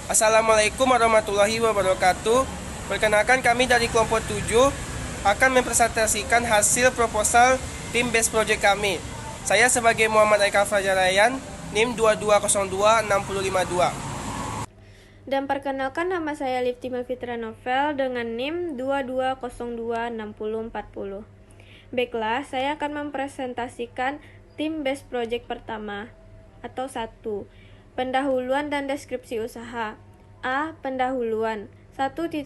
Assalamualaikum warahmatullahi wabarakatuh. Perkenalkan, kami dari kelompok 7 akan mempresentasikan hasil proposal tim base project kami. Saya sebagai Muhammad Eka Fajarayan, NIM 22026052. Dan perkenalkan, nama saya Liftima Fitra Novel dengan NIM 22026040. Baiklah, saya akan mempresentasikan tim base project pertama atau 1. Pendahuluan dan deskripsi usaha. A. Pendahuluan 1.1.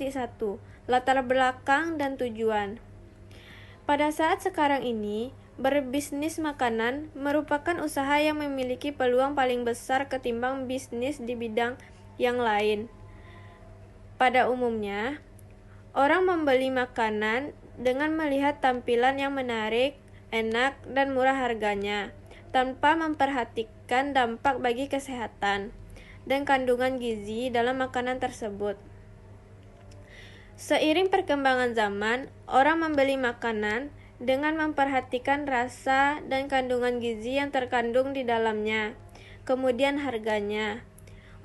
Latar belakang dan tujuan. Pada saat sekarang ini, berbisnis makanan merupakan usaha yang memiliki peluang paling besar ketimbang bisnis di bidang yang lain. Pada umumnya, orang membeli makanan dengan melihat tampilan yang menarik, enak, dan murah harganya, tanpa memperhatikan dampak bagi kesehatan dan kandungan gizi dalam makanan tersebut. Seiring perkembangan zaman, orang membeli makanan dengan memperhatikan rasa dan kandungan gizi yang terkandung di dalamnya, kemudian harganya.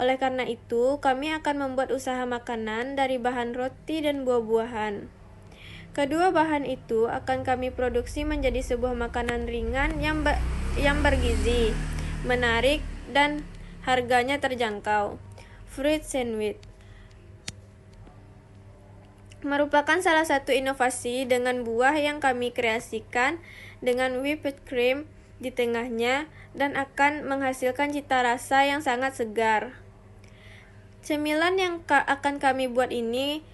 Oleh karena itu, kami akan membuat usaha makanan dari bahan roti dan buah-buahan. Kedua bahan itu akan kami produksi menjadi sebuah makanan ringan yang bergizi, menarik, dan harganya terjangkau. Fruit sandwich merupakan salah satu inovasi dengan buah yang kami kreasikan dengan whipped cream di tengahnya dan akan menghasilkan cita rasa yang sangat segar. Cemilan yang akan kami buat ini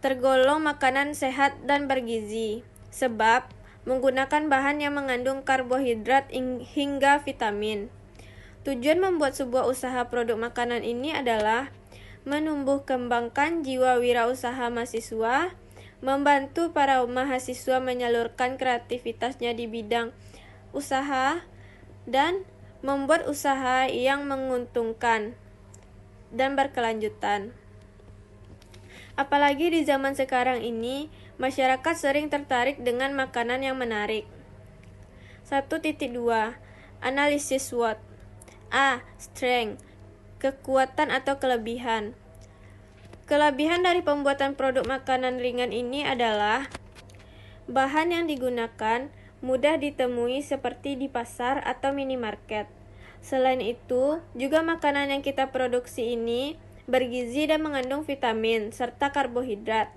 tergolong makanan sehat dan bergizi, sebab menggunakan bahan yang mengandung karbohidrat hingga vitamin. Tujuan membuat sebuah usaha produk makanan ini adalah menumbuh kembangkan jiwa wirausaha mahasiswa, membantu para mahasiswa menyalurkan kreativitasnya di bidang usaha, dan membuat usaha yang menguntungkan dan berkelanjutan. Apalagi di zaman sekarang ini, masyarakat sering tertarik dengan makanan yang menarik. 1.2. Analisis SWOT. A. Strength, kekuatan atau kelebihan. Kelebihan dari pembuatan produk makanan ringan ini adalah bahan yang digunakan mudah ditemui seperti di pasar atau minimarket. Selain itu, juga makanan yang kita produksi ini bergizi dan mengandung vitamin serta karbohidrat.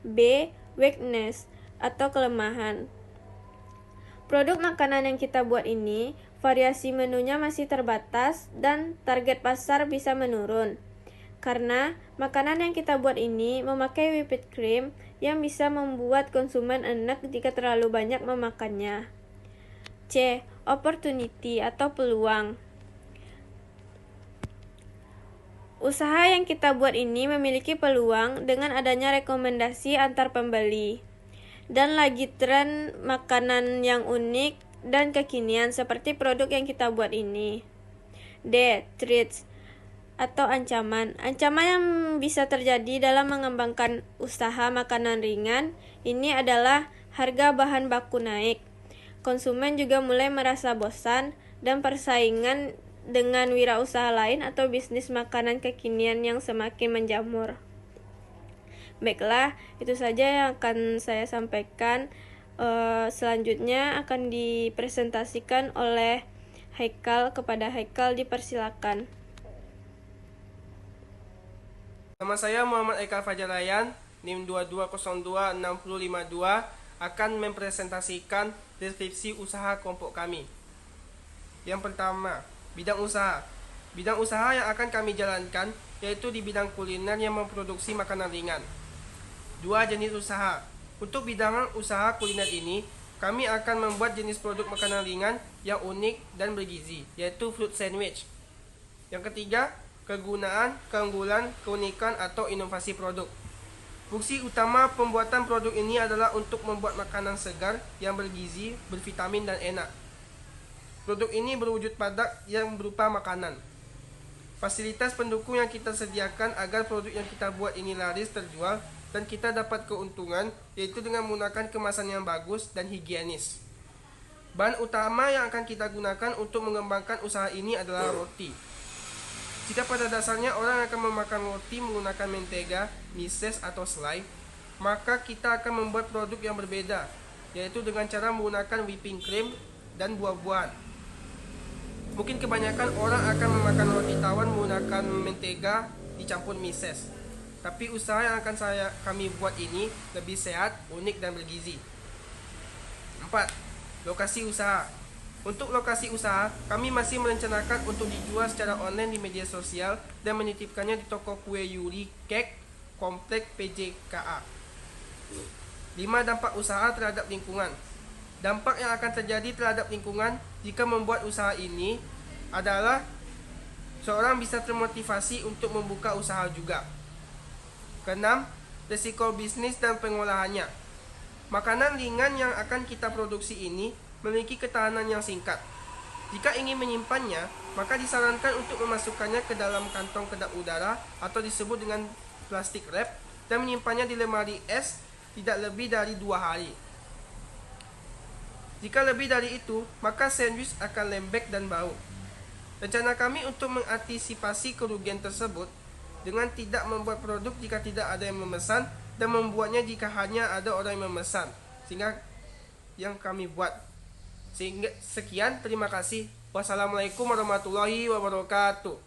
B. Weakness atau kelemahan. Produk makanan yang kita buat ini, variasi menunya masih terbatas dan target pasar bisa menurun. Karena makanan yang kita buat ini memakai whipped cream yang bisa membuat konsumen enak jika terlalu banyak memakannya. C. Opportunity atau peluang. Usaha yang kita buat ini memiliki peluang dengan adanya rekomendasi antar pembeli dan lagi tren makanan yang unik dan kekinian seperti produk yang kita buat ini. D. Threats atau ancaman. Ancaman yang bisa terjadi dalam mengembangkan usaha makanan ringan ini adalah harga bahan baku naik. Konsumen juga mulai merasa bosan dan persaingan dengan wirausaha lain atau bisnis makanan kekinian yang semakin menjamur. Baiklah, itu saja yang akan saya sampaikan. Selanjutnya akan dipresentasikan oleh Haikal. Kepada Haikal dipersilakan. Nama saya Muhammad Eka Fajarayan, NIM 22026052, akan mempresentasikan deskripsi usaha kelompok kami. Yang pertama, bidang usaha. Bidang usaha yang akan kami jalankan yaitu di bidang kuliner yang memproduksi makanan ringan. 2. Jenis usaha. Untuk bidang usaha kuliner ini, kami akan membuat jenis produk makanan ringan yang unik dan bergizi, yaitu fruit sandwich. Yang ketiga, kegunaan, keunggulan, keunikan atau inovasi produk. Fungsi utama pembuatan produk ini adalah untuk membuat makanan segar yang bergizi, bervitamin dan enak. Produk ini berwujud padat yang berupa makanan. Fasilitas pendukung yang kita sediakan agar produk yang kita buat ini laris terjual dan kita dapat keuntungan, yaitu dengan menggunakan kemasan yang bagus dan higienis. Bahan utama yang akan kita gunakan untuk mengembangkan usaha ini adalah roti. Jika pada dasarnya orang akan memakan roti menggunakan mentega, mises, atau selai, maka kita akan membuat produk yang berbeda, yaitu dengan cara menggunakan whipping cream dan buah-buahan. Mungkin kebanyakan orang akan memakan roti tawar menggunakan mentega dicampur mises. Tapi usaha yang akan kami buat ini lebih sehat, unik, dan bergizi. 4. Lokasi usaha. Untuk lokasi usaha, kami masih merencanakan untuk dijual secara online di media sosial dan menitipkannya di toko kue Yuri Cake Komplek PJKA. 5. Dampak usaha terhadap lingkungan. Dampak yang akan terjadi terhadap lingkungan jika membuat usaha ini adalah seorang bisa termotivasi untuk membuka usaha juga. 6. Risiko bisnis dan pengolahannya. Makanan ringan yang akan kita produksi ini memiliki ketahanan yang singkat. Jika ingin menyimpannya, maka disarankan untuk memasukkannya ke dalam kantong kedap udara atau disebut dengan plastik wrap dan menyimpannya di lemari es tidak lebih dari 2 hari. Jika lebih dari itu, maka sandwich akan lembek dan bau. Rencana kami untuk mengantisipasi kerugian tersebut dengan tidak membuat produk jika tidak ada yang memesan dan membuatnya jika hanya ada orang yang memesan, sehingga yang kami buat. Sekian, terima kasih. Wassalamualaikum warahmatullahi wabarakatuh.